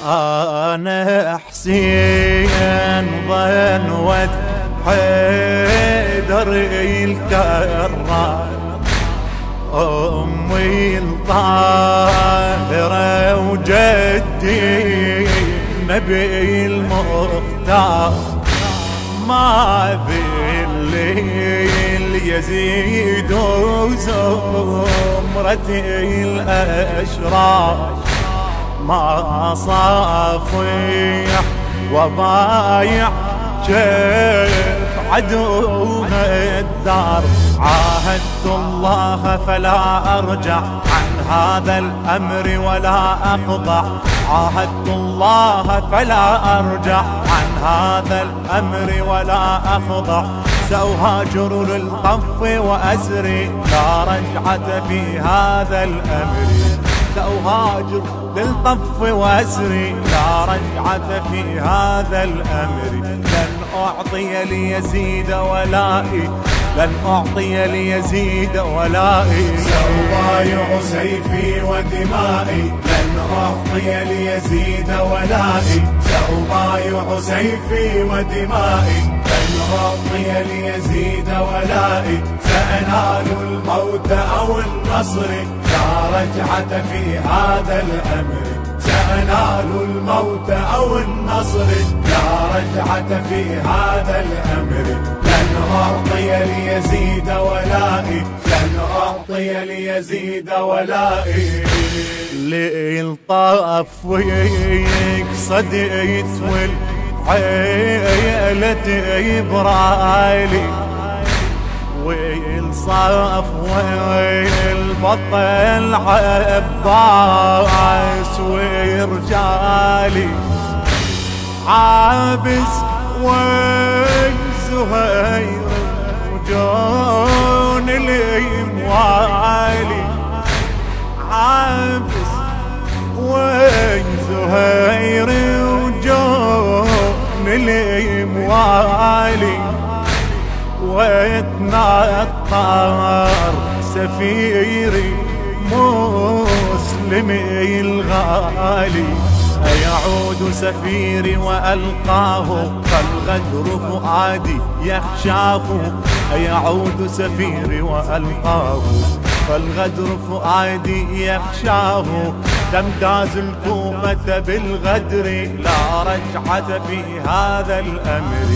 أنا حسين ظنوت حيدر الكرار، أمي الطاهرة وجدي نبي المختار. ما في الليل يزيد زمرتي الأشرار، ما صافيح وبايع كيف عدوها الدار. عاهدت الله فلا أرجع عن هذا الأمر ولا أخضع، عاهدت الله فلا أرجع عن هذا الأمر ولا أخضع. سأهاجر للطف وأسري لا رجعة في هذا الأمر، سأهاجر للطف وأسري لا رجعة في هذا الأمر. لن أعطي ليزيد ولائي، لن أعطي ليزيد ولائي. سأبايع سيفي ودمائي، لن أعطي ليزيد ولائي. سأبايع سيفي ودمائي، لن أعطي ليزيد ولائي. سأنال الموت أو النصر لا رجعة في هذا الأمر، سأنال الموت أو النصر لا رجعة في هذا الأمر. لن أعطي ليزيد ولائي، لن أعطي ليزيد ولائي. للطاف ويقصد يتول عيلة إبراهيم، والصف والبطل عباس ورجالي. عابس وزهير وجون الاموالي، عابس وزهير وجون الاموالي. ويتنطر سفيري مسلمي الغالي، أيعود سفيري وألقاه فالغدر فؤادي يخشاه. أيعود سفيري وألقاه فالغدر فؤادي يخشاه. تمتاز الكوفة بالغدر لا رجعة في هذا الأمر،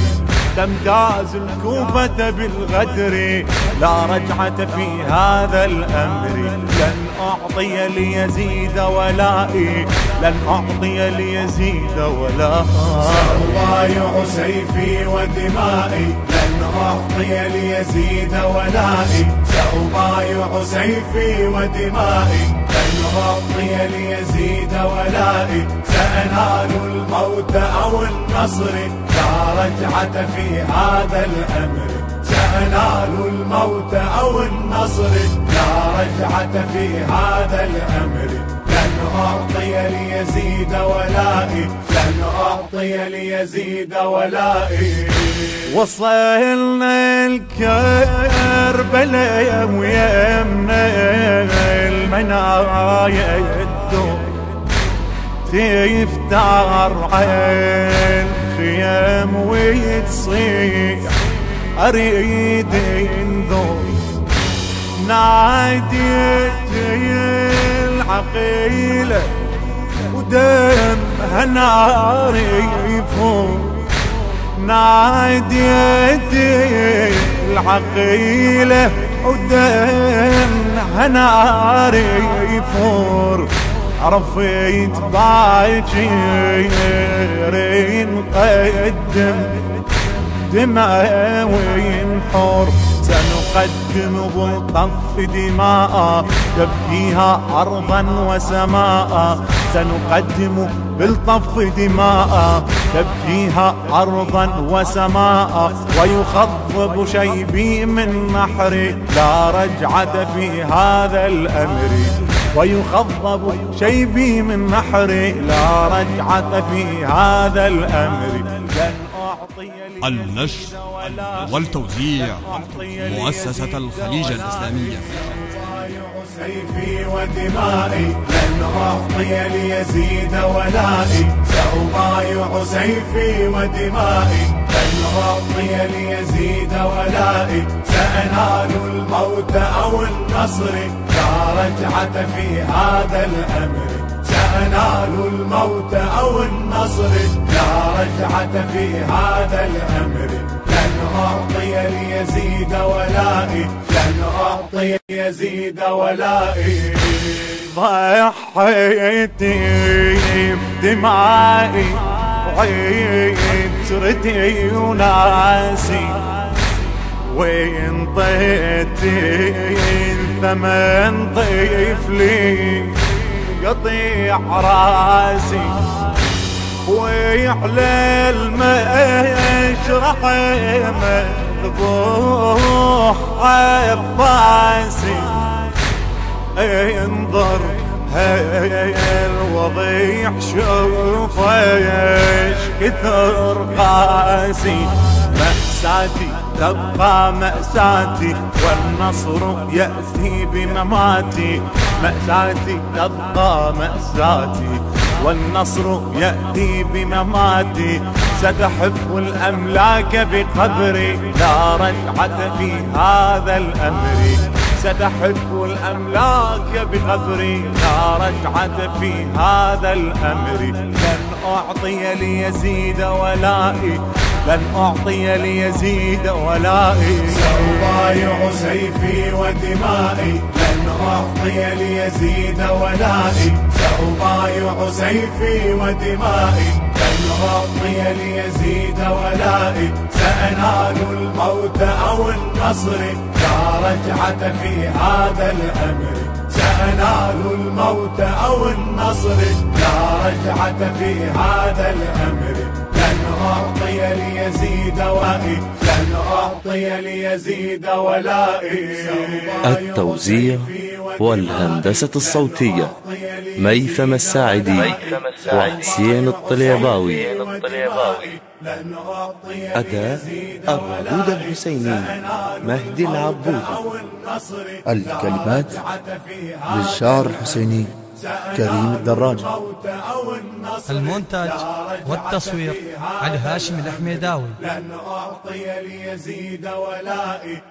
تمتاز الكوفة بالغدر لا رجعة في هذا الأمر. لن أعطي ليزيد ولائي، لن أعطي ليزيد ولائي. سأبايع سيفي ودمائي، لن أعطي ليزيد ولائي. سأبايع سيفي ودمائي، لن أعطي ليزيد ولائي. سأنال الموت أو النصر لا رجعة في هذا الأمر، سأنال الموت أو النصر لا رجعة في هذا الأمر. لن أعطي ليزيد ولائي، لن أعطي ليزيد ولائي. وصلنا الكربلاء ويمنا المنايا الدور، تفتر عين خيام ويتصيح أريد انظر. ناديت العقيلة ودمها نار يفور، ناديت العقيلة ودمها نار يفور. عرفت باكر نقدم دماء وينحر، سنقدم بالطف دماء تبكيها أرضا وسماء. سنقدم بالطف دماء تبكيها أرضا وسماء. ويخضب شيبي من نحري لا رجعة في هذا الأمر، ويخضب شيبي من نحري لا رجعة في هذا الأمر. لن أعطي النشر والتوزيع مؤسسة الخليج الإسلامية. سيفي ودمائي لن أعطي ليزيد ولائي، سأبايع سيفي ودمائي لن أعطي ليزيد ولائي، سأنال الموت أو النصر لا رجعة في هذا الأمر، سأنال الموت أو النصر لا رجعة في هذا الأمر، لن أعطي ليزيد ولائي لن أعطي ليزيد ولائي. ضحيتي بدمائي وعترتي وناسي، وين طيتي الثمن طفلي يطيع راسي، ويعلى المشرح مذبوح عباسي، انظر هالوضيع شوف ايش كثر قاسي، مأساتي تبقى مأساتي والنصر يأتي بمماتي، مأساتي تبقى مأساتي والنصر يأتي بمماتي، ستحف الأملاك بقبري لا رجعة في هذا الأمر، ستحف الأملاك بقبري لا رجعة في هذا الأمر، لن أعطي ليزيد ولائي لن أعطي ليزيد ولائي، سأبايع سيفي ودمائي لن أعطي ليزيد ولائي، سأبايع سيفي ودمائي لن أعطي ليزيد ولائي، سأنال الموت أو النصر لا رجعة في هذا الأمر، سأنال الموت أو النصر لا رجعة في هذا الأمر، لن أعطي ليزيد ولائي لن أعطي ليزيد ولائي. التوزيع والهندسة الصوتية ميثم الساعدي وحسين الطليباوي. أداء الرادود الحسيني مهدي العبودي. الكلمات للشاعر الحسيني كريم الدراجي. المونتاج والتصوير علي هاشم الحميداوي. لن أعطي ليزيد ولائي